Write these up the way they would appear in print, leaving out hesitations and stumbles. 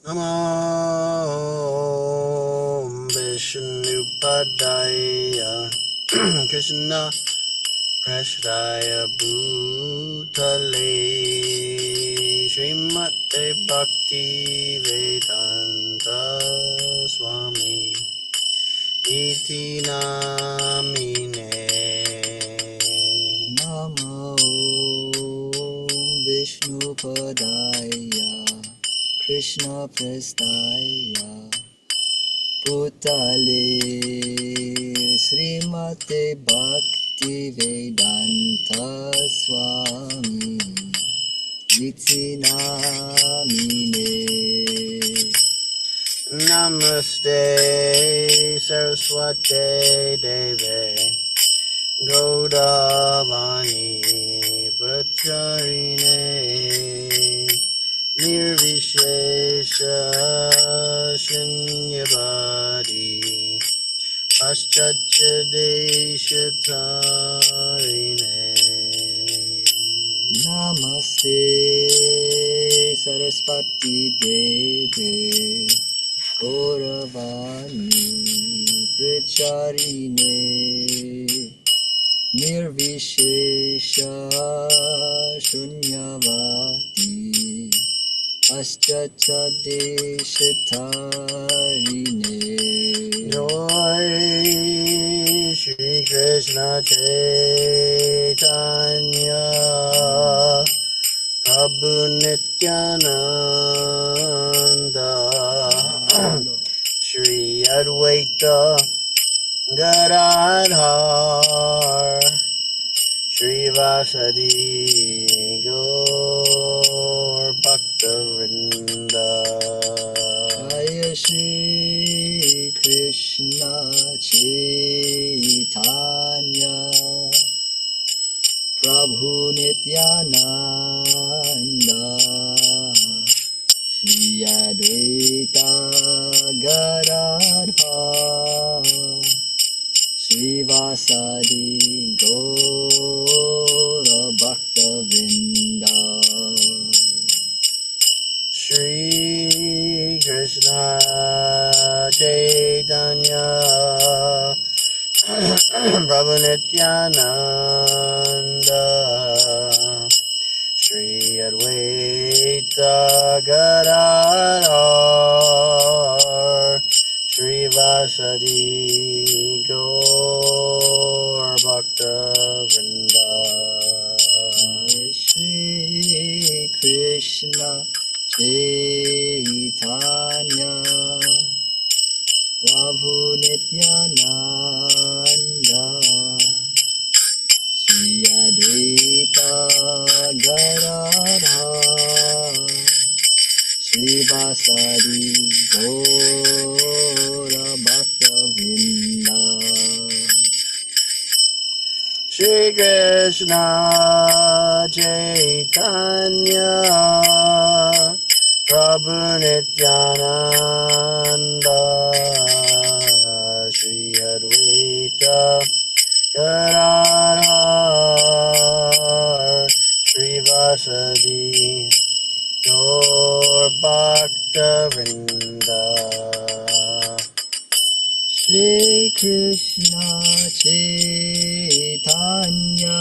Namo Vishnupadaya Krishna Prashraya Bhutale Srimate Bhakti Vedanta Swami Iti Namine Namo Vishnupadaya Krishna Prasthaya Bhutale Srimate Bhakti Vedanta Swami Iti Namine Namaste Saraswate Deve Gaudavani Vacharine Nirvishesha Shunyavadi Paschatya Deshatarine Namaste Saraswati Deve Gauravani Pracharine Nirvishesha Shunyavati Paschatya Deshatarine Joy Shri Krishna Chaitanya Prabhu Nityananda Shri Advaita Gadadhar Shri Vasadi Gaur Bhaktavrinda Jaya Shri Krishna Chaitanya Prabhu Nityananda Shri Advaita Gadadhar Shri Vasadi Gaura Bhaktavrinda Shri Krishna Chaitanya Prabhu Nityananda Shri Advaita Gadadhar Shri Vasadi Gaur Bhaktavrinda Shri Krishna Chaitanya Prabhu Nityananda Shri Advaita Gadadhar Shri Vasadi Gaura Bhaktavrinda Shri Krishna Chaitanya Prabhu Nityananda Shri Advaita Gadadhar Shri Vasadi Gaur Bhaktavrinda Shri Krishna Chaitanya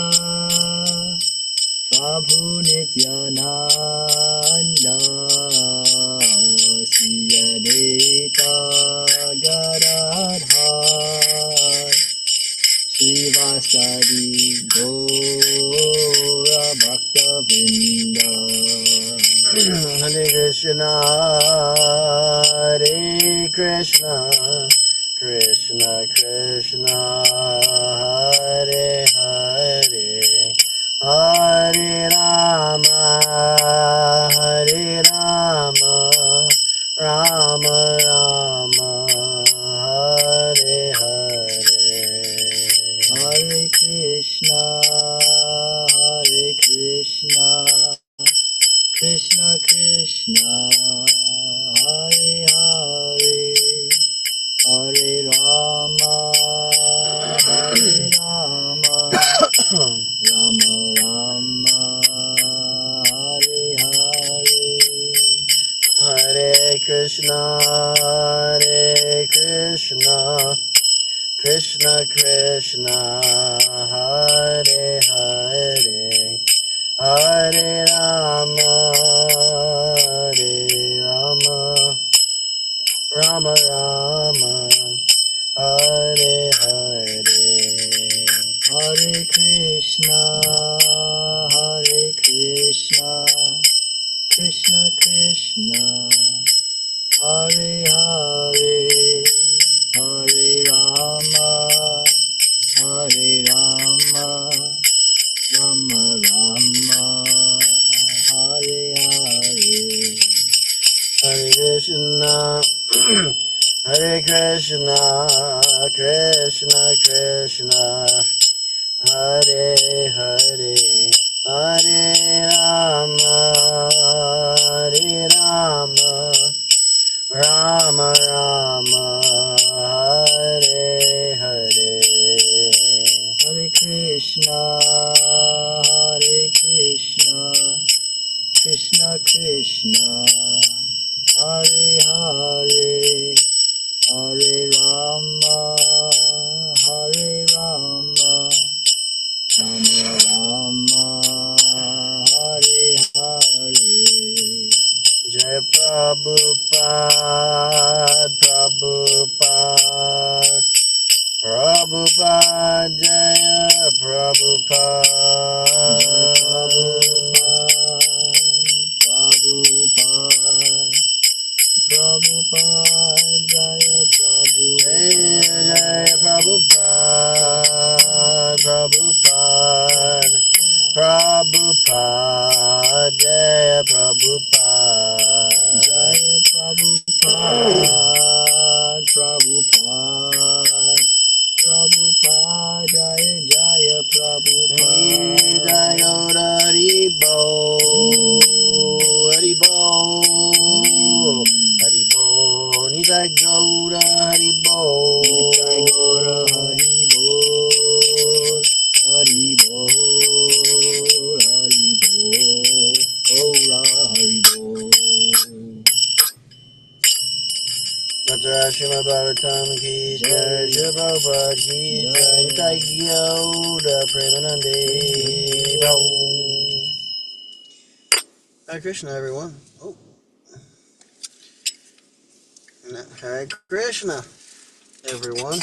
Prabhu Nityananda Shri Advaita Gadadhar Shri Vasadi Gaura Bhaktavrinda Hare Krishna Hare Krishna Krishna Krishna Hare Hare Hare Rama Hare Rama Rama Rama Hare Hare Hare Krishna Krishna Krishna Hare Hare Hare Rama Rama Rama Hare Hare Hare Krishna, Hare Krishna, Krishna Krishna, Hare Hare, Hare Rama, Hare Rama, Rama Rama, Hare Hare. Hare Krishna, Krishna Krishna, Hare Hare, Hare Rama, Rama Rama, Hare Hare. Hare Krishna, Hare Krishna, Krishna Krishna, Hare Hare, Hare Rama, Hare Rama, Rama Rama, Hare Hare. Hare Krishna, Krishna Krishna, Hare Hare, Hare Rama, Rama Rama, Hare Hare. Jai Prabhupada, Prabhupada, Prabhupada, Jaya Prabhupada. Prabhupada, Jaya Jai Prabhupada, Prabhupada, Prabhupada, Jaya Prabhupada. Jaya Prabhupada, Jaya Prabhupada. Jai Gaura Haribo, Haribo, Haribo, Nijai Gaura Haribo. Jai Gaura Haribo, Haribo, Gaura Haribo. Matra Srimad Bhagavatam ki jai, Srila Prabhupada ki jai, Nitai Gaura Premanande. Hare Krishna, everyone. Oh, Hare Krishna, everyone.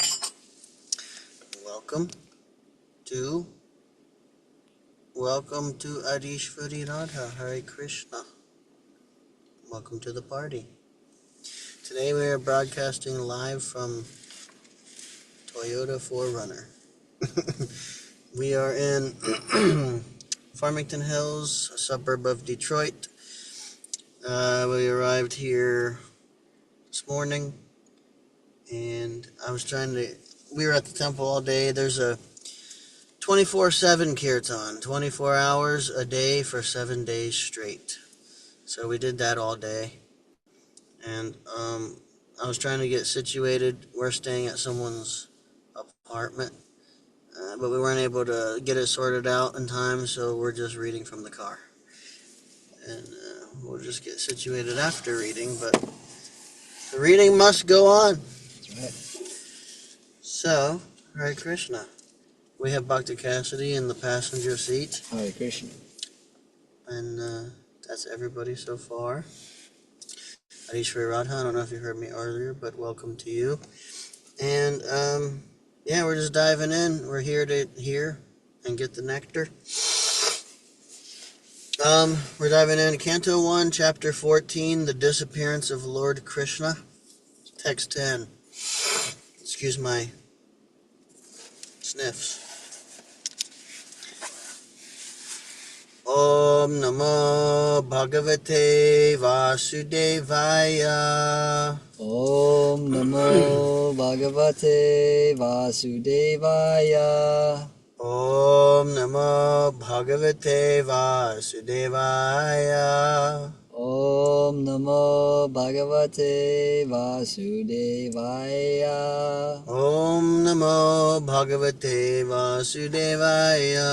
Welcome to Adishvari Radha. Hare Krishna. Welcome to the party. Today we are broadcasting live from Toyota 4Runner. We are in Farmington Hills, a suburb of Detroit. We arrived here this morning, and we were at the temple all day. There's a 24/7 kirtan, 24 hours a day for 7 days straight. So we did that all day. And I was trying to get situated. We're staying at someone's apartment, but we weren't able to get it sorted out in time, so we're just reading from the car. And we'll just get situated after reading, but the reading must go on. That's right. So, Hare Krishna. We have Bhakti Cassidy in the passenger seat. Hare Krishna. And that's everybody so far. Adishvari Radha, I don't know if you heard me earlier, but welcome to you. And yeah, we're just diving in. We're here to hear and get the nectar. We're diving in Canto 1, Chapter 14, The Disappearance of Lord Krishna. Text 10. Excuse my sniffs. Om Namo Bhagavate Vasudevaya. Om Namo Bhagavate Vasudevaya. Om Namo Bhagavate Vasudevaya. Om Om Namo Bhagavate Vasudevaya. Om Namo Bhagavate Vasudevaya.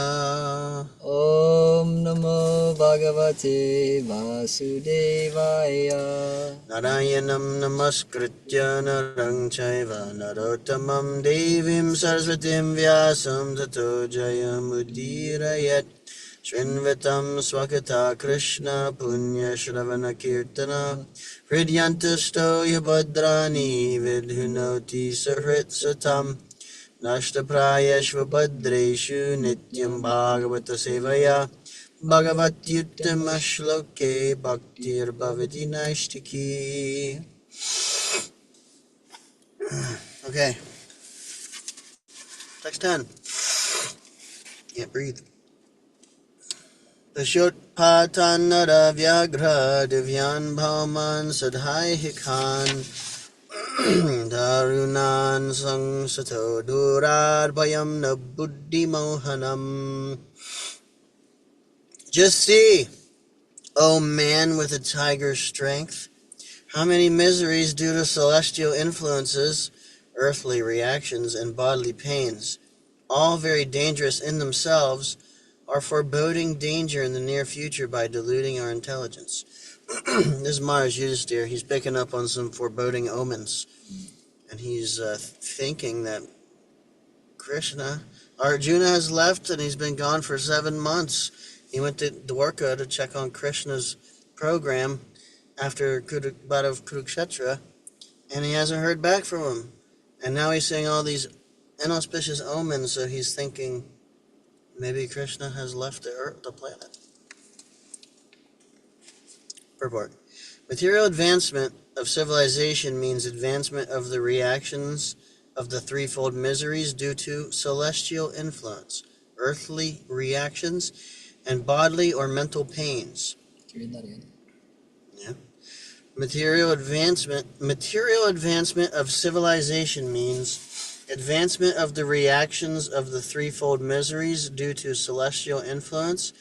Om Namo Bhagavate Vasudevaya. Narayanam Namaskritya Narang Chaiva Narottamam Devim Saraswatim Vyasam Tato Jayamudirayat Shrinvatam Swakata Krishna Punya Shravana Kirtana Hridyantusto Yabhadrani Vidhunoti Sahrit Satam Nashtaprayashvabhadreshu Nityam Bhagavata Sevaya Bhagavatyuttama Shloke Bhaktir Bhavati Naishtiki. Okay, text 10. Can't breathe. Pashotpatanara Vyagra Divyan Bhauman Sadhai Hikan Darunan Sangsato Durad Bhayam Na Buddhi Mohanam. Just see, O man with a tiger's strength, how many miseries due to celestial influences, earthly reactions, and bodily pains, all very dangerous in themselves, are foreboding danger in the near future by diluting our intelligence. This is Mars Yudhisthira. He's picking up on some foreboding omens, and he's thinking that Arjuna has left, and he's been gone for 7 months. He went to Dwarka to check on Krishna's program after Battle of Kurukshetra, and he hasn't heard back from him. And now he's seeing all these inauspicious omens, so he's thinking maybe Krishna has left the planet. Purport. Material advancement of civilization means advancement of the reactions of the threefold miseries due to celestial influence, earthly reactions, and bodily or mental pains. Yeah. Material advancement of civilization means advancement of the reactions of the threefold miseries due to celestial influence,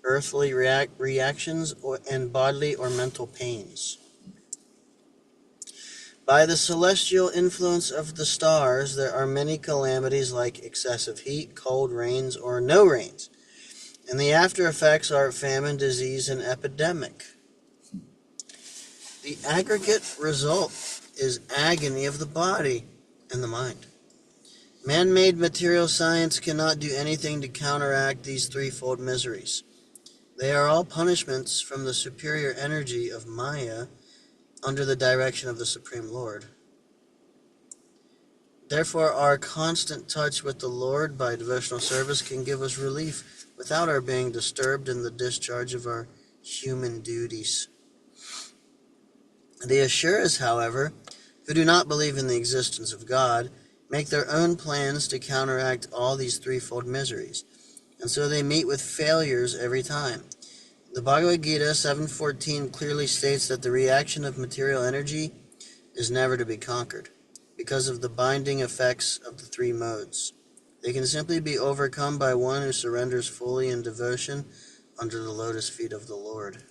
earthly reactions, and bodily or mental pains. By the celestial influence of the stars, there are many calamities like excessive heat, cold rains, or no rains. And the after effects are famine, disease, and epidemic. The aggregate result is agony of the body and the mind. Man-made material science cannot do anything to counteract these threefold miseries. They are all punishments from the superior energy of Maya under the direction of the Supreme Lord. Therefore, our constant touch with the Lord by devotional service can give us relief without our being disturbed in the discharge of our human duties. The Ashuras, however, who do not believe in the existence of God, make their own plans to counteract all these threefold miseries, and so they meet with failures every time. The Bhagavad Gita 7.14 clearly states that the reaction of material energy is never to be conquered, because of the binding effects of the three modes. They can simply be overcome by one who surrenders fully in devotion under the lotus feet of the Lord.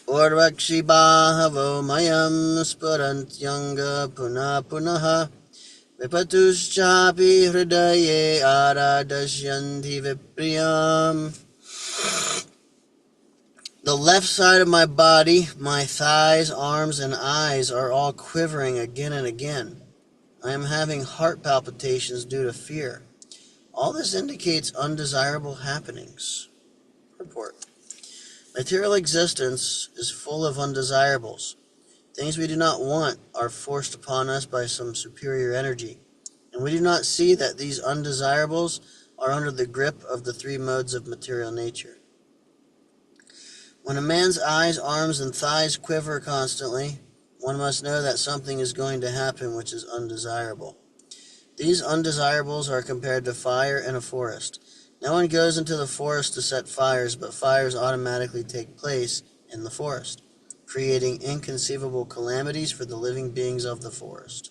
Orvakshi bahavo mayam spurantyanga puna punaha vipatuschapi hridaye aradashyanti vipriyam. The left side of my body, my thighs, arms, and eyes are all quivering again and again. I am having heart palpitations due to fear. All this indicates undesirable happenings. Report. Material existence is full of undesirables. Things we do not want are forced upon us by some superior energy, and we do not see that these undesirables are under the grip of the three modes of material nature. When a man's eyes, arms, and thighs quiver constantly, one must know that something is going to happen which is undesirable. These undesirables are compared to fire in a forest. No one goes into the forest to set fires, but fires automatically take place in the forest, creating inconceivable calamities for the living beings of the forest.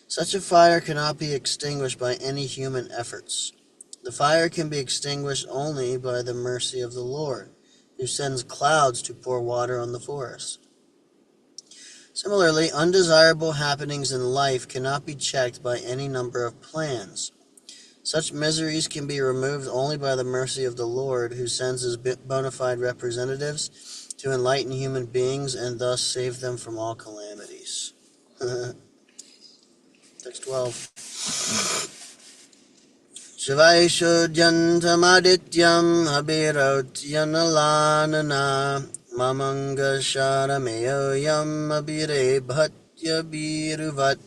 Such a fire cannot be extinguished by any human efforts. The fire can be extinguished only by the mercy of the Lord, who sends clouds to pour water on the forest. Similarly, undesirable happenings in life cannot be checked by any number of plans. Such miseries can be removed only by the mercy of the Lord, who sends his bona fide representatives to enlighten human beings and thus save them from all calamities. Text 12. Shivaishodyantamadityam abhirautyanalana mamangasharameyoyam abhire bhatya biruvat.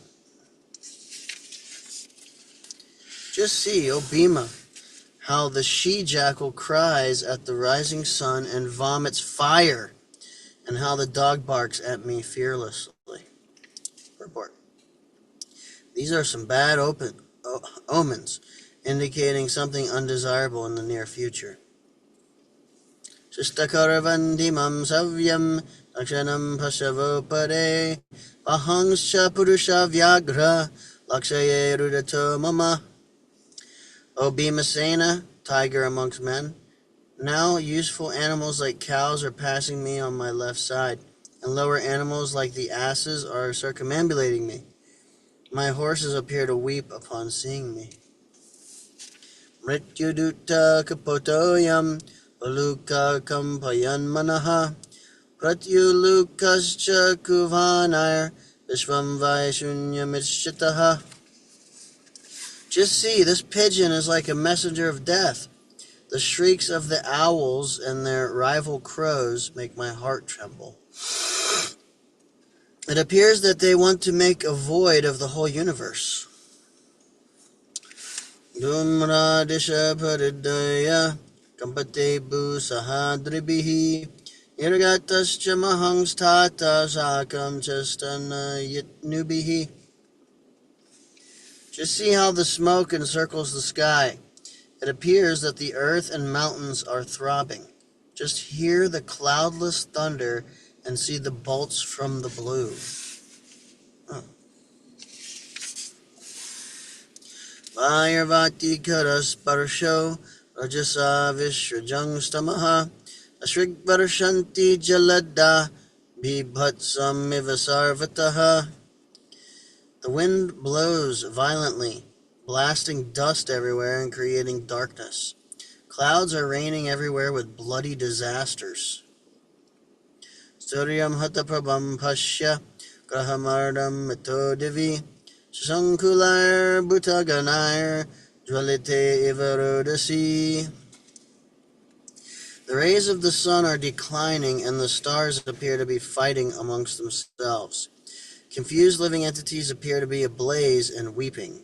Just see, O Bhima, how the she-jackal cries at the rising sun and vomits fire, and how the dog barks at me fearlessly. Report. These are some bad omens, indicating something undesirable in the near future. Shishtakaravantimam savyam lakshanam pashavopare pahangscha purusha vyagra lakshaye rudato mama. O Bhimasena, tiger amongst men, now useful animals like cows are passing me on my left side, and lower animals like the asses are circumambulating me. My horses appear to weep upon seeing me. Mrityudutta kapotoyam aluka kampayan manaha pratyulukascha kuvanar vishvam vaishunyamishchitaha. Just see, this pigeon is like a messenger of death. The shrieks of the owls and their rival crows make my heart tremble. It appears that they want to make a void of the whole universe. Dumra disha paridaya kampate bu sahadribihi irgatascha mahangstata sakam chastana yitnubihi. Just see how the smoke encircles the sky. It appears that the earth and mountains are throbbing. Just hear the cloudless thunder and see the bolts from the blue. Vairvati karasparsho rajasa vishrajang stamaha ashrigvarshanti jalada bibhatsam ivasarvataha. The wind blows violently, blasting dust everywhere and creating darkness. Clouds are raining everywhere with bloody disasters. Suryam hataprabham pasya grahamardam metodivi shasankular bhutaganair jvalite ivarodasi. The rays of the sun are declining and the stars appear to be fighting amongst themselves. Confused living entities appear to be ablaze and weeping.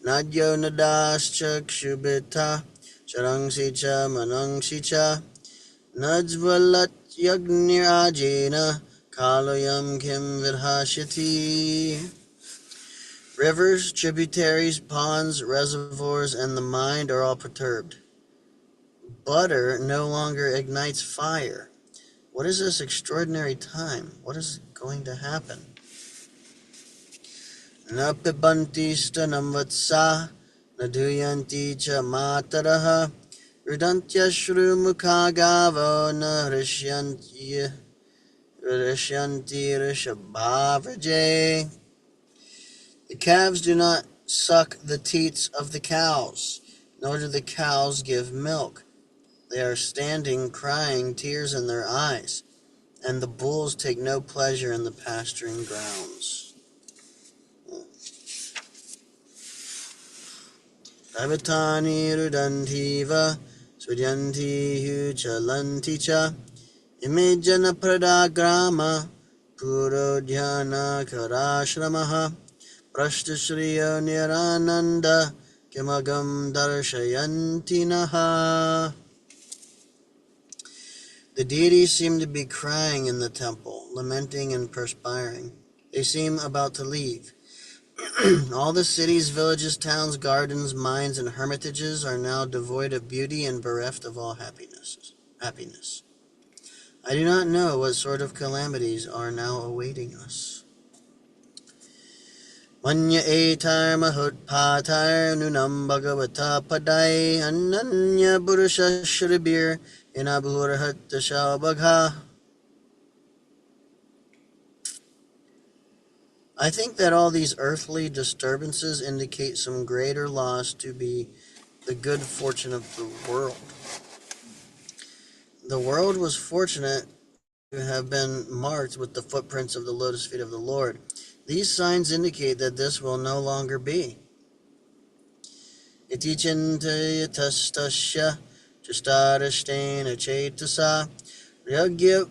Nadyo nadascha kshubita charangsicha manangsicha najvalat yagnirajena kalayam kim vidhashyati. Rivers, tributaries, ponds, reservoirs, and the mind are all perturbed. Butter no longer ignites fire. What is this extraordinary time? What is going to happen? Na pibanti stanam vatsa naduyanti cha mataraha rudantya shru mukhagavo na rishyanti rishabhavaje. The calves do not suck the teats of the cows, nor do the cows give milk. They are standing, crying, tears in their eyes, and the bulls take no pleasure in the pasturing grounds. Ravatani rudantiva sudyanti huchalanti cha imejana pradagrama purodhyana karashramaha prashtashriya nirananda kimagam darshayanti naha. The deities seem to be crying in the temple, lamenting and perspiring. They seem about to leave. All the cities, villages, towns, gardens, mines, and hermitages are now devoid of beauty and bereft of all happiness. I do not know what sort of calamities are now awaiting us. Manya etar mahutpatar nunam bhagavata padai ananya purusha shribir Inabhurahatta Shabagha. I think that all these earthly disturbances indicate some greater loss to be the good fortune of the world. The world was fortunate to have been marked with the footprints of the lotus feet of the Lord. These signs indicate that this will no longer be. Iti chintayatastasya chastarashtena chetasa ragya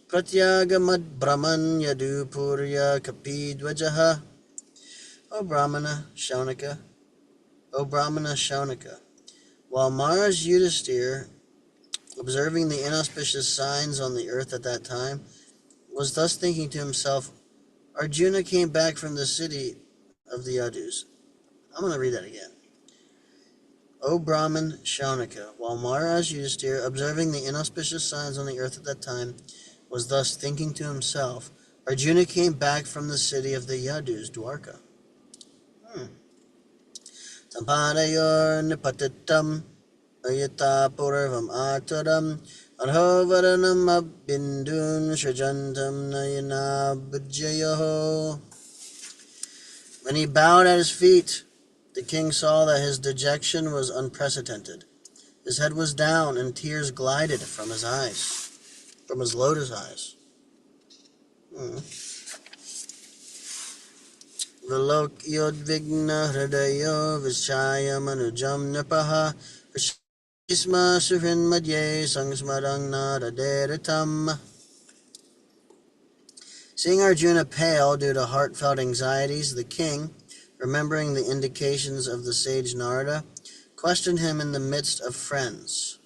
pratyagamad brahman yadupurya kapidvajaha. O Brahmana Shaunaka, O Brahmana Shaunaka, while Maharaj Yudhisthira, observing the inauspicious signs on the earth at that time, was thus thinking to himself, Arjuna came back from the city of the Yadus. I'm going to read that again. O Brahman Shaunaka, while Maharaj Yudhisthira, observing the inauspicious signs on the earth at that time, was thus thinking to himself, Arjuna came back from the city of the Yadus, Dwarka. Tampadayor nipatitam ayata purvam ataram arhovaranam abindun shajantam nayana bhujyayo. When he bowed at his feet, the king saw that his dejection was unprecedented. His head was down, and tears glided from his eyes, from his lotus eyes. Vilokyodvigna hridayo vichaya manujam napaha Isma suhin madye sangsmarang naraderitam. Seeing Arjuna pale due to heartfelt anxieties, the king, remembering the indications of the sage Narada, questioned him in the midst of friends.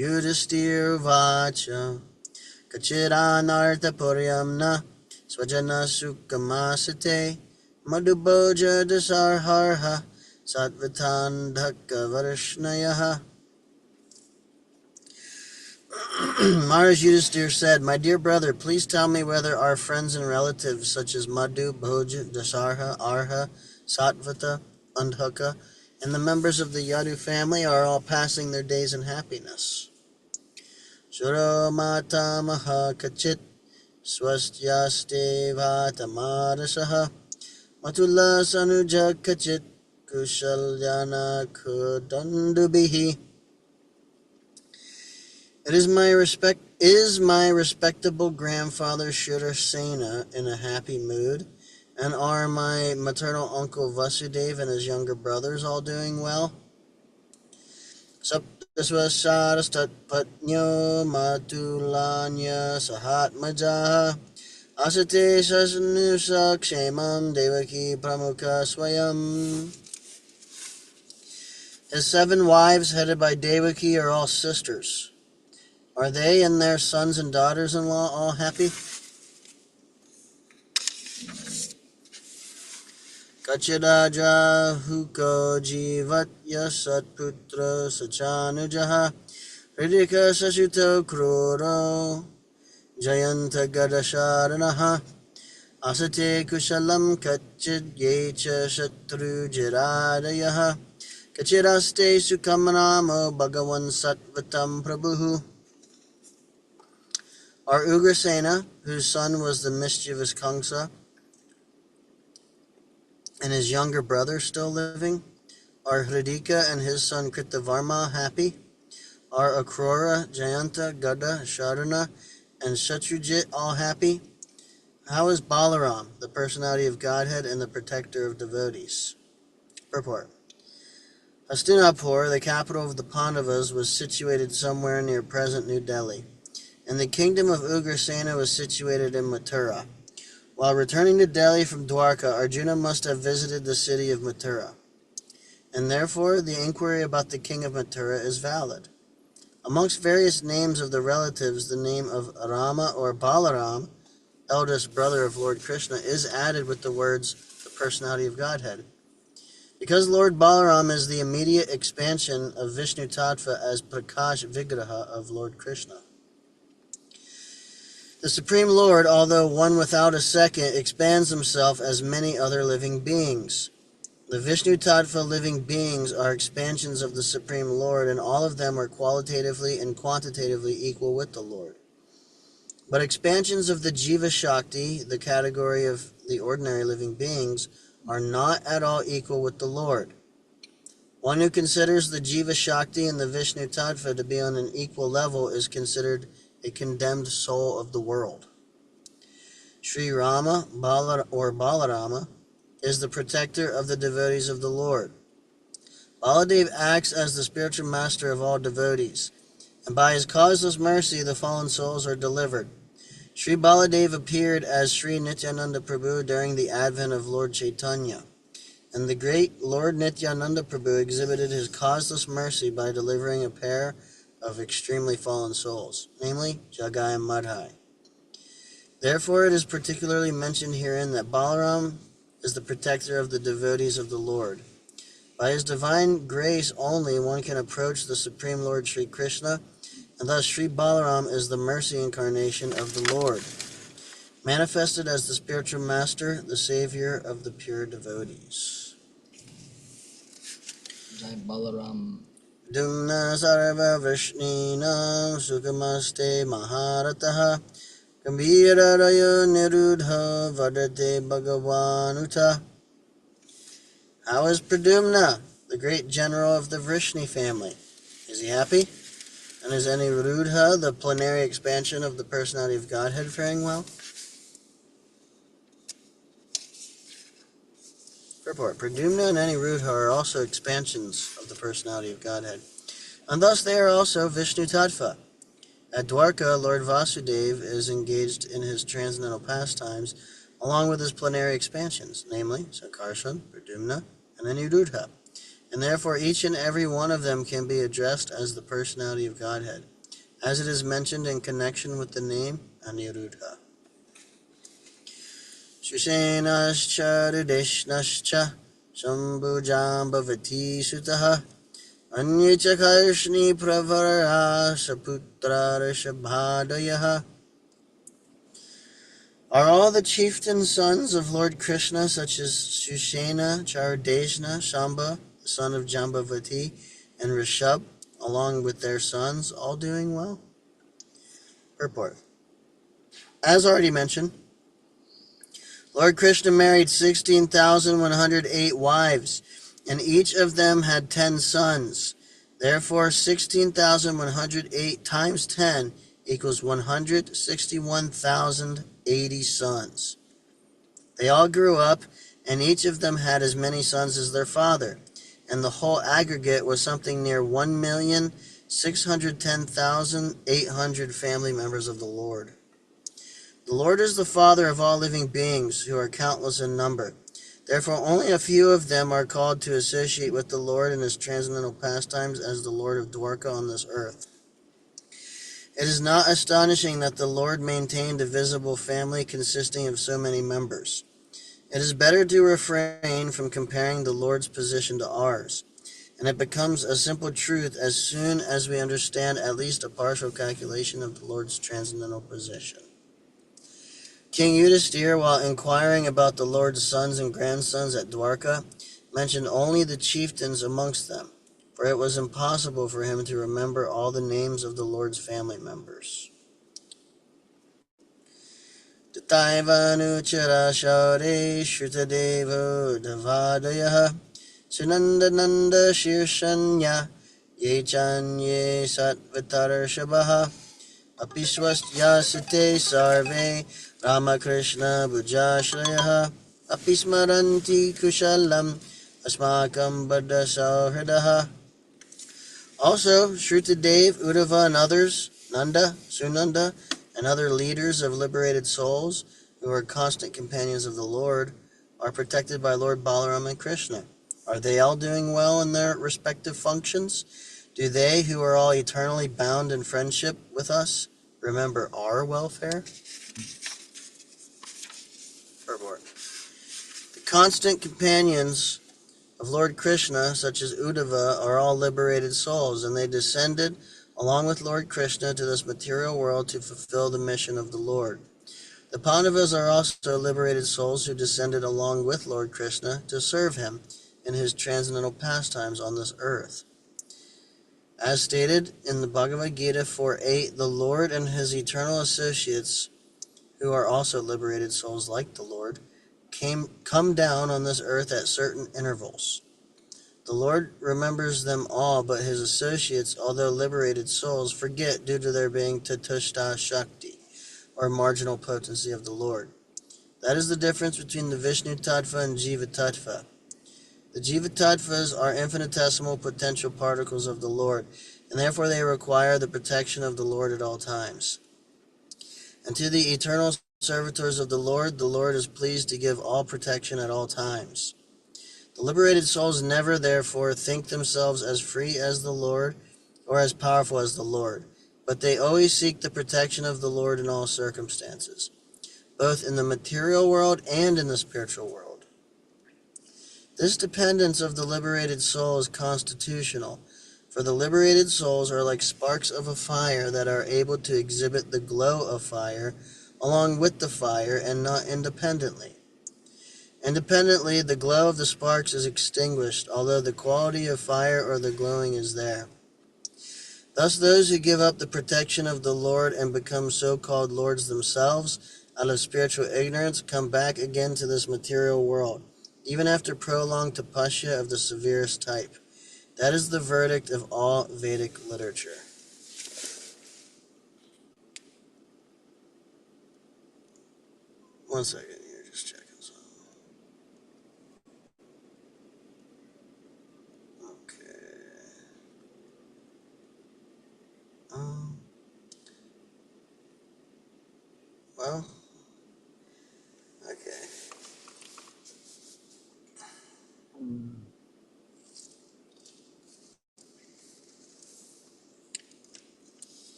Yudhisthira vacha kachiranartha puryamna swajana sukamasate madhuboja dasarharha satvatan dhakka varshnaya. Maharaj Yudhisthira said, My dear brother, please tell me whether our friends and relatives such as Madhu, Bhoja, Dasarha, Arha, Satvata, Andhaka, and the members of the Yadu family are all passing their days in happiness. Shuro mata maha kachit swastyaste vatamarasaha matula sanuja kachit kushalyana kudandubihi. Is my respectable grandfather Shurasena in a happy mood? And are my maternal uncle Vasudeva and his younger brothers all doing well? Saptasvasarastat patnyo matulanya sahatmajaha asate sasanusa kshemam devaki pramukha swayam. His 7 wives, headed by Devaki, are all sisters. Are they and their sons and daughters-in-law all happy? Kachiraja huko jivatya satputra sachanujaha hridika sashuto kruro jayanta gadasharanaha asate kushalam kachid yecha shatru jiradayaha kachiraste sukamanamo bhagavan satvatam prabhu. Are Ugrasena, whose son was the mischievous Kamsa, and his younger brother still living? Are Hridika and his son Kritavarma happy? Are Akrura, Jayanta, Gada, Sharana, and Shatrujit all happy? How is Balaram, the personality of Godhead and the protector of devotees? Purport. Hastinapur, the capital of the Pandavas, was situated somewhere near present New Delhi, and the kingdom of Ugrasena was situated in Mathura. While returning to Delhi from Dwarka, Arjuna must have visited the city of Mathura, and therefore the inquiry about the king of Mathura is valid. Amongst various names of the relatives, the name of Rama or Balaram, eldest brother of Lord Krishna, is added with the words, the personality of Godhead. Because Lord Balaram is the immediate expansion of Vishnu Tattva as Prakash Vigraha of Lord Krishna. The Supreme Lord, although one without a second, expands himself as many other living beings. The Vishnu Tattva living beings are expansions of the Supreme Lord, and all of them are qualitatively and quantitatively equal with the Lord. But expansions of the Jiva Shakti, the category of the ordinary living beings, are not at all equal with the Lord. One who considers the Jiva Shakti and the Vishnu Tattva to be on an equal level is considered a condemned soul of the world. Sri Rama, or Balarama, is the protector of the devotees of the Lord. Baladev acts as the spiritual master of all devotees, and by his causeless mercy the fallen souls are delivered. Sri Baladev appeared as Sri Nityananda Prabhu during the advent of Lord Chaitanya, and the great Lord Nityananda Prabhu exhibited his causeless mercy by delivering a pair of extremely fallen souls, namely Jagai and Madhai. Therefore it is particularly mentioned herein that Balaram is the protector of the devotees of the Lord. By his divine grace only one can approach the Supreme Lord Sri Krishna, and thus Sri Balaram is the mercy incarnation of the Lord, manifested as the spiritual master, the savior of the pure devotees. Jai Balaram. Dumna sarva vishninam sukamaste maharataha gambhira raya nirudha vadate bhagavanuta. How is Pradumna, the great general of the Vrishni family? Is he happy? And is Aniruddha, the plenary expansion of the personality of Godhead, faring well? Purport. Pradumna and Aniruddha are also expansions of the personality of Godhead, and thus they are also Vishnu Tattva. At Dwarka, Lord Vasudeva is engaged in his transcendental pastimes along with his plenary expansions, namely Sankarshan, Pradumna, and Aniruddha, and therefore each and every one of them can be addressed as the personality of Godhead, as it is mentioned in connection with the name Aniruddha. Shusenascha Rudeshnascha Shambhujambhavati Sutaha Anyacha Karshni Pravara Saputra Rishabhadayaha. Are all the chieftain sons of Lord Krishna, such as Sushena, Charudeshna, Shamba, the son of Jambavati, and Rishab, along with their sons, all doing well? Purport. As already mentioned, Lord Krishna married 16,108 wives, and each of them had 10 sons. Therefore, 16,108 times 10 equals 161,080 sons. They all grew up, and each of them had as many sons as their father, and the whole aggregate was something near 1,610,800 family members of the Lord. The Lord is the Father of all living beings, who are countless in number. Therefore, only a few of them are called to associate with the Lord in his transcendental pastimes as the Lord of Dwarka on this earth. It is not astonishing that the Lord maintained a visible family consisting of so many members. It is better to refrain from comparing the Lord's position to ours, and it becomes a simple truth as soon as we understand at least a partial calculation of the Lord's transcendental position. King Yudhisthira, while inquiring about the Lord's sons and grandsons at Dwarka, mentioned only the chieftains amongst them, for it was impossible for him to remember all the names of the Lord's family members. Tataivanuchara shaure shrutadevo davadayaha sunandananda shirshanya yechanye satvatar shabaha apiswastyasate sarve Ramakrishna Bhujashrayaha Apismaranti Kushalam Asmakam Buddha Sauhridaha. Also, Shrutadev, Uddhava, and others, Nanda, Sunanda, and other leaders of liberated souls who are constant companions of the Lord, are protected by Lord Balaram and Krishna. Are they all doing well in their respective functions? Do they, who are all eternally bound in friendship with us, remember our welfare? Purport. The constant companions of Lord Krishna, such as Uddhava, are all liberated souls, and they descended along with Lord Krishna to this material world to fulfill the mission of the Lord. The Pandavas are also liberated souls who descended along with Lord Krishna to serve him in his transcendental pastimes on this earth. As stated in the Bhagavad Gita 4:8, the Lord and his eternal associates, who are also liberated souls like the Lord, come down on this earth at certain intervals. The Lord remembers them all, but his associates, although liberated souls, forget due to their being Tatushta Shakti, or marginal potency of the Lord. That is the difference between the Vishnu Tattva and Jiva Tattva. The Jiva Tattvas are infinitesimal potential particles of the Lord, and therefore they require the protection of the Lord at all times. And to the eternal servitors of the Lord is pleased to give all protection at all times. The liberated souls never, therefore, think themselves as free as the Lord or as powerful as the Lord, but they always seek the protection of the Lord in all circumstances, both in the material world and in the spiritual world. This dependence of the liberated soul is constitutional, for the liberated souls are like sparks of a fire that are able to exhibit the glow of fire along with the fire and not independently. Independently, the glow of the sparks is extinguished, although the quality of fire or the glowing is there. Thus, those who give up the protection of the Lord and become so-called lords themselves, out of spiritual ignorance, come back again to this material world, even after prolonged tapasya of the severest type. That is the verdict of all Vedic literature. One second here, just checking something. Okay. Um, well, okay.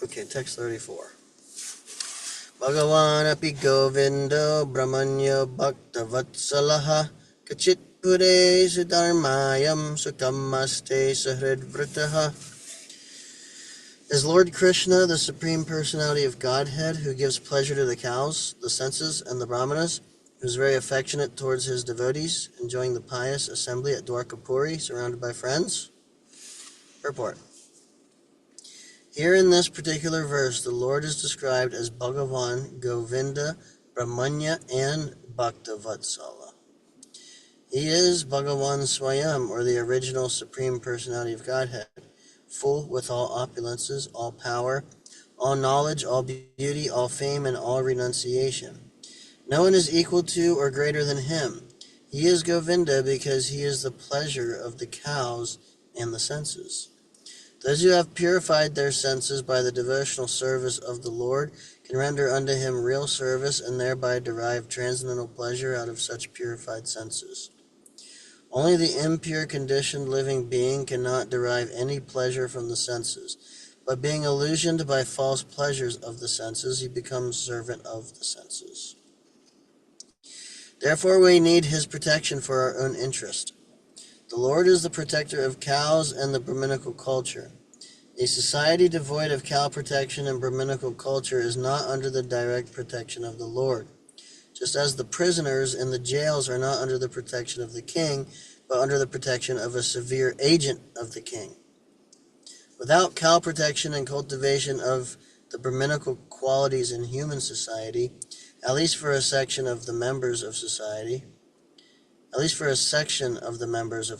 Okay, text 34. Bhagavan api Govindo Brahmanya Bhakta Vatsalaha Kachit Pure Siddharmayam Sukamaste Sahridvritaha. Is Lord Krishna the Supreme Personality of Godhead, who gives pleasure to the cows, the senses, and the brahmanas, who is very affectionate towards his devotees, enjoying the pious assembly at Dwarkapuri, surrounded by friends? Purport. Here in this particular verse, the Lord is described as Bhagavan, Govinda, Brahmanya, and Bhakta Vatsala. He is Bhagavan Swayam, or the original Supreme Personality of Godhead, full with all opulences, all power, all knowledge, all beauty, all fame, and all renunciation. No one is equal to or greater than him. He is Govinda because he is the pleasure of the cows and the senses. Those who have purified their senses by the devotional service of the Lord can render unto him real service and thereby derive transcendental pleasure out of such purified senses. Only the impure conditioned living being cannot derive any pleasure from the senses, but being illusioned by false pleasures of the senses, he becomes servant of the senses. Therefore we need his protection for our own interest. The Lord is the protector of cows and the Brahminical culture. A society devoid of cow protection and Brahminical culture is not under the direct protection of the Lord, just as the prisoners in the jails are not under the protection of the king, but under the protection of a severe agent of the king. Without cow protection and cultivation of the Brahminical qualities in human society, at least for a section of the members of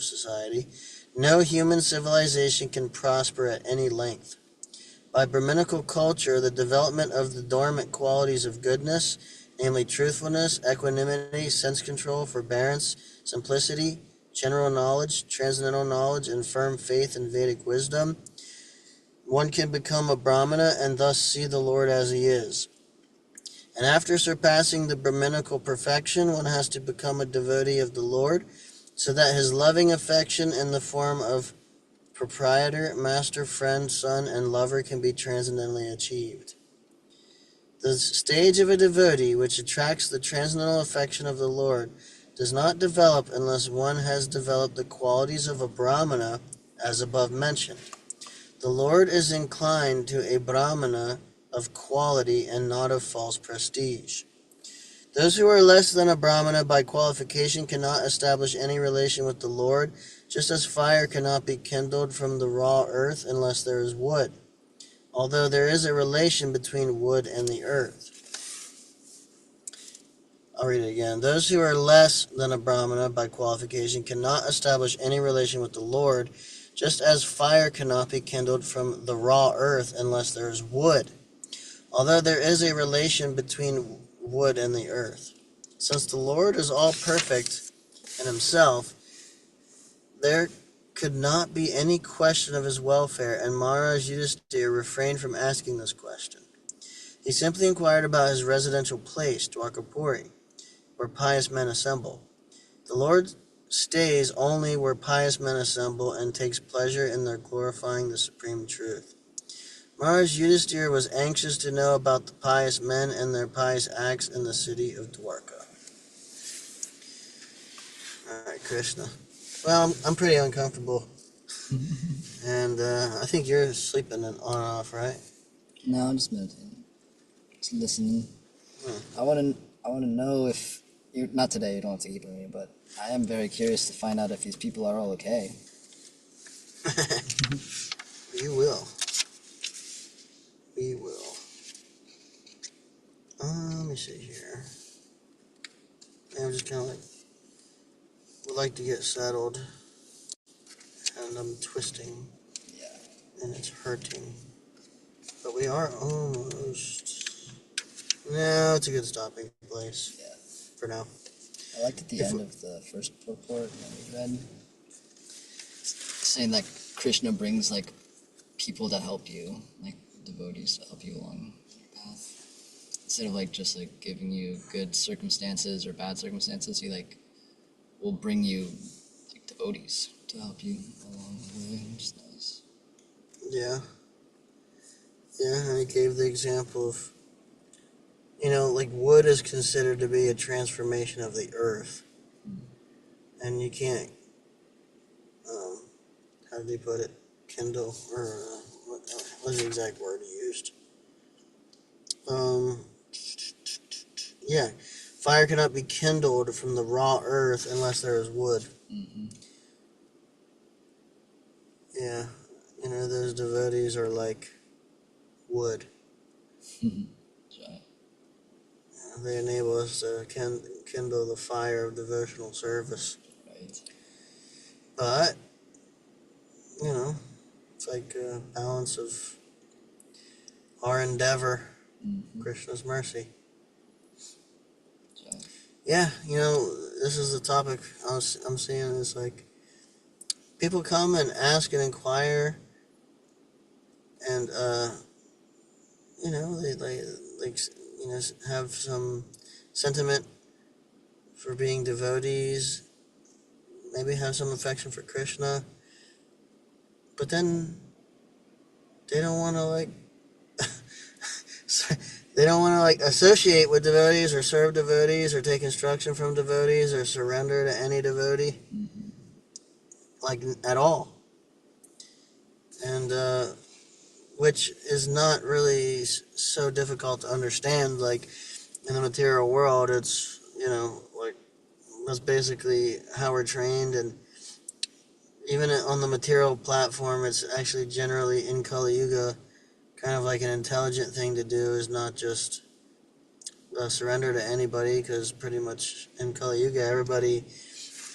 society, no human civilization can prosper at any length. By Brahminical culture, the development of the dormant qualities of goodness, namely truthfulness, equanimity, sense control, forbearance, simplicity, general knowledge, transcendental knowledge, and firm faith in Vedic wisdom, one can become a Brahmana and thus see the Lord as he is. And after surpassing the Brahminical perfection, one has to become a devotee of the Lord, so that his loving affection in the form of proprietor, master, friend, son, and lover can be transcendently achieved. The stage of a devotee which attracts the transcendental affection of the Lord does not develop unless one has developed the qualities of a Brahmana as above mentioned. The Lord is inclined to a Brahmana of quality and not of false prestige. Those who are less than a Brahmana by qualification cannot establish any relation with the Lord, just as fire cannot be kindled from the raw earth unless there is wood, although there is a relation between wood and the earth. I'll read it again. Those who are less than a Brahmana by qualification cannot establish any relation with the Lord, just as fire cannot be kindled from the raw earth unless there is wood, although there is a relation between wood and the earth. Since the Lord is all perfect in himself, there could not be any question of his welfare, and Maharaj Yudhisthira refrained from asking this question. He simply inquired about his residential place, Dwarkapuri, where pious men assemble. The Lord stays only where pious men assemble and takes pleasure in their glorifying the supreme truth. Maharaj Yudhisthira was anxious to know about the pious men and their pious acts in the city of Dwarka. Alright, Krishna. Well, I'm pretty uncomfortable, and I think you're sleeping on and off, right? No, I'm just meditating. Just listening. Hmm. I want to know if you, not today. You don't have to keep me, but I am very curious to find out if these people are all okay. You will. We will. Let me see here. I'm just kind of like, would like to get settled, and I'm twisting, Yeah. and it's hurting. But we are almost. No, it's a good stopping place. Yeah. For now. I liked at the end of the first purport that we read, saying that Krishna brings like people that help you, like devotees that help you along your path. Instead of like just like giving you good circumstances or bad circumstances, he like will bring you like devotees to help you along the way, which is nice. Yeah. Yeah, and he gave the example of, like wood is considered to be a transformation of the earth. And you can't, how did he put it? Kindle, or what was the exact word he used? Um, yeah. Fire cannot be kindled from the raw earth unless there is wood. Mm-hmm. Yeah. Those devotees are like wood. Right. They enable us to kindle the fire of devotional service. Right. But, it's like a balance of our endeavor, Mm-hmm. Krishna's mercy. Right. Yeah, this is the topic I'm seeing is like people come and ask and inquire, and they like have some sentiment for being devotees, maybe have some affection for Krishna, but then they don't want to like they don't want to like associate with devotees or serve devotees or take instruction from devotees or surrender to any devotee, Mm-hmm. like at all. And which is not really so difficult to understand. Like in the material world, it's like that's basically how we're trained, and even on the material platform, it's actually generally in Kali Yuga, kind of like an intelligent thing to do is not just surrender to anybody, because pretty much in Kali Yuga, everybody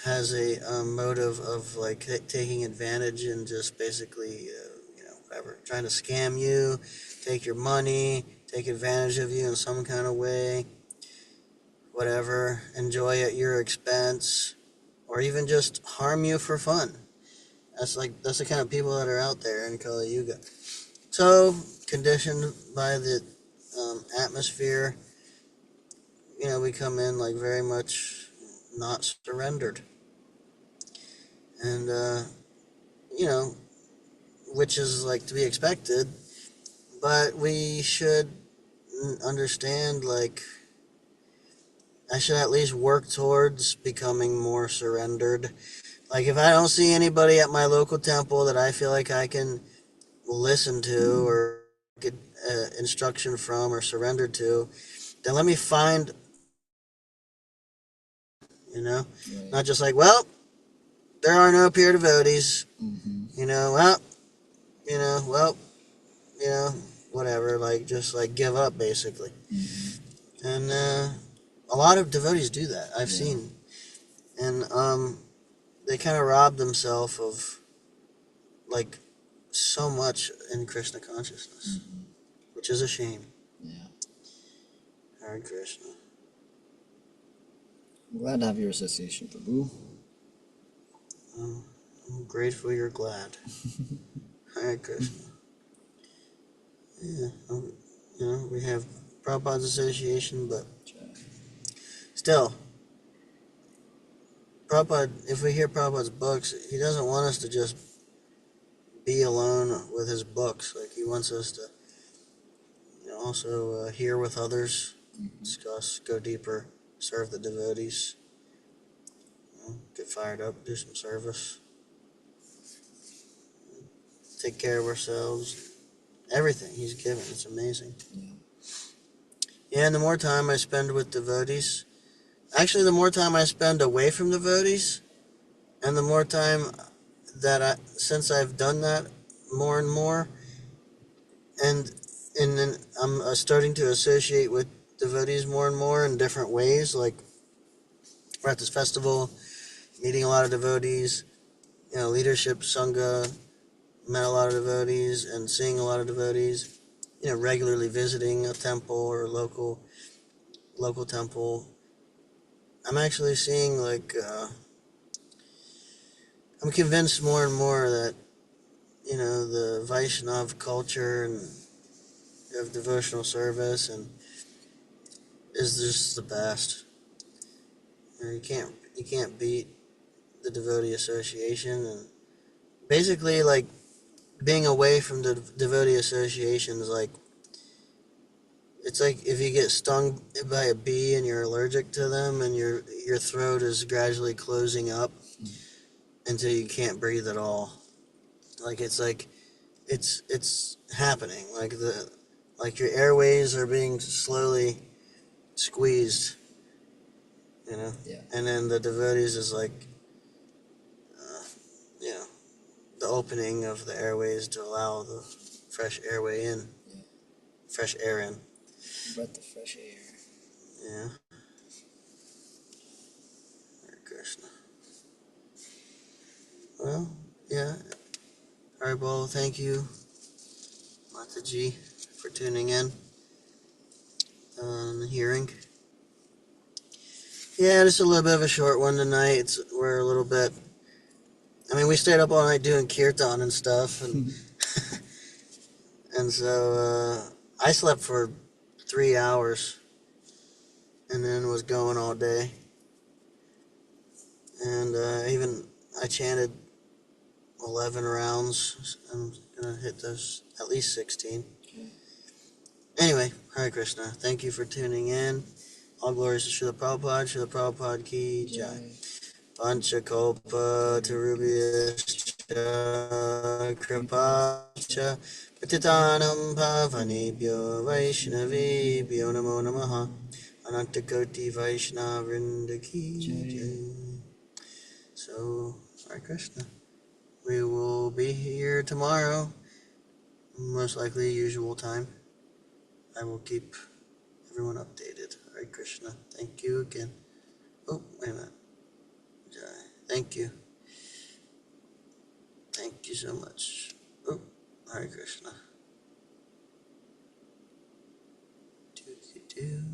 has a motive of like taking advantage and just basically, whatever, trying to scam you, take your money, take advantage of you in some kind of way, whatever, enjoy at your expense, or even just harm you for fun. That's the kind of people that are out there in Kali Yuga. So conditioned by the atmosphere, we come in like very much not surrendered, and you know, which is like to be expected. But we should understand, like, I should at least work towards becoming more surrendered. Like, if I don't see anybody at my local temple that I feel like I can listen to or get instruction from or surrender to, then let me find you know? Right. Not just like, well, there are no pure devotees, Mm-hmm. you know, well, you know, well, you know, whatever, like, just like give up, basically. Mm-hmm. And a lot of devotees do that, I've Yeah. seen. And they kind of rob themselves of, like, so much in Krishna consciousness, Mm-hmm. which is a shame. Yeah. Hare Krishna. I'm glad to have your association, Prabhu. I'm grateful you're glad. Hare Krishna. Yeah, you know, we have Prabhupada's association, but still, Prabhupada, if we hear Prabhupada's books, he doesn't want us to just be alone with his books. Like, he wants us to, you know, also hear with others, Mm-hmm. discuss, go deeper, serve the devotees, you know, get fired up, do some service, take care of ourselves. Everything he's given, it's amazing. Yeah. Yeah, and the more time I spend with devotees, actually, the more time I spend away from devotees, and the more time since I've done that more and more, and then I'm starting to associate with devotees more and more in different ways. Like, we're at this festival, meeting a lot of devotees, you know, leadership sangha, met a lot of devotees, and seeing a lot of devotees, you know, regularly visiting a temple or local temple. I'm actually seeing, like, I'm convinced more and more that, you know, the Vaishnav culture and of devotional service and is just the best. You know, you can't beat the devotee association, and basically, like, being away from the devotee association is like, it's like if you get stung by a bee and you're allergic to them, and your throat is gradually closing up until you can't breathe at all. Like, it's like it's happening. Like your airways are being slowly squeezed, you know. Yeah. And then the devotees is like, you know, the opening of the airways to allow the fresh airway in, Yeah. fresh air in. Breath of fresh air. Yeah. Hare Krishna. Well, yeah. All right, well, thank you, Mataji, for tuning in and hearing. Yeah, just a little bit of a short one tonight. We're a little bit. I mean, we stayed up all night doing kirtan and stuff, and and so I slept for 3 hours, and then was going all day, and I chanted 11 rounds. I'm gonna hit those at least 16. Okay. Anyway, Hare Krishna. Thank you for tuning in. All glories to Srila Prabhupada. Srila Prabhupada ki jai. Panchakalpa tarubhyascha kripacha patitanam pavanebhyo vaishnavebhyo namo namaha. Anantakoti Vaishnavrinda ki jai. So, Hare Krishna. We will be here tomorrow, most likely usual time. I will keep everyone updated. Hare Krishna. Thank you again. Oh, wait a minute. Jai. Thank you. Thank you so much. Oh, Hare Krishna. Do, do, do.